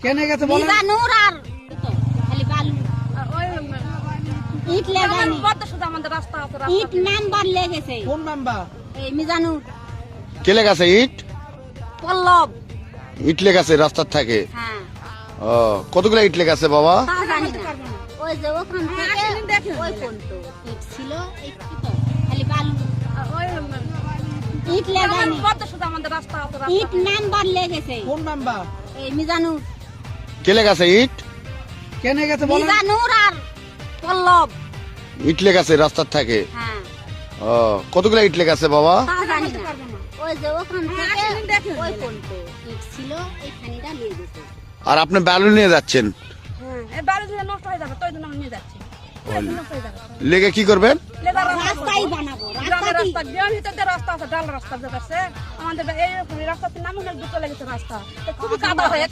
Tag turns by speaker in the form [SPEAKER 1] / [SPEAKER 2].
[SPEAKER 1] কেনে গেছে বলেন?
[SPEAKER 2] মিজানুর আর খালি বালু ইট লাগানি
[SPEAKER 3] আমাদের রাস্তা আছে
[SPEAKER 2] ইট নাম্বার লেগেছে
[SPEAKER 1] কোন মেম্বার?
[SPEAKER 2] এই মিজানুর
[SPEAKER 4] কে লেগেছে ইট?
[SPEAKER 2] পল্লব
[SPEAKER 4] ইট লেগেছে রাস্তার থাকে?
[SPEAKER 2] হ্যাঁ
[SPEAKER 4] ও, কতগুলো ইট লেগেছে বাবা?
[SPEAKER 2] তা জানি না। ওই যে ওখান থেকে ওই পর্যন্ত ইট ছিল একটু তো খালি বালু ইট লাগানি
[SPEAKER 3] আমাদের রাস্তা আছে
[SPEAKER 2] ইট নাম্বার লেগেছে
[SPEAKER 1] কোন মেম্বার?
[SPEAKER 2] এই মিজানুর
[SPEAKER 4] কে লেগেছে ইট?
[SPEAKER 1] কেনে গেছে বলেন?
[SPEAKER 2] মিজানুর আর পল্লব
[SPEAKER 4] ইট লেগেছে রাস্তার থাকে?
[SPEAKER 2] হ্যাঁ
[SPEAKER 4] ও, কতগুলো ইট লেগেছে বাবা?
[SPEAKER 2] তা জানি না। ওই যে ওখান থেকে ওই পর্যন্ত ইট ছিল এইখানটা নিয়ে গেছে
[SPEAKER 4] আর আপনি ব্যালু নিয়ে যাচ্ছেন,
[SPEAKER 3] এই বাড়ি যদি নষ্ট হয়ে যাবে তাই জন্য আমি নিয়ে যাচ্ছি নষ্ট হয়ে যাবে
[SPEAKER 4] লেগে কি করবেন?
[SPEAKER 3] লেবার
[SPEAKER 2] রাস্তাই বানাবো
[SPEAKER 3] গ্রামের রাস্তা গ্রামের ভিতরে রাস্তা আছে ডাল রাস্তা যেটা আছে আমাদের এই রাস্তাতে নাম অনেক দুটো লেগেছে রাস্তা খুবই কাদা হয়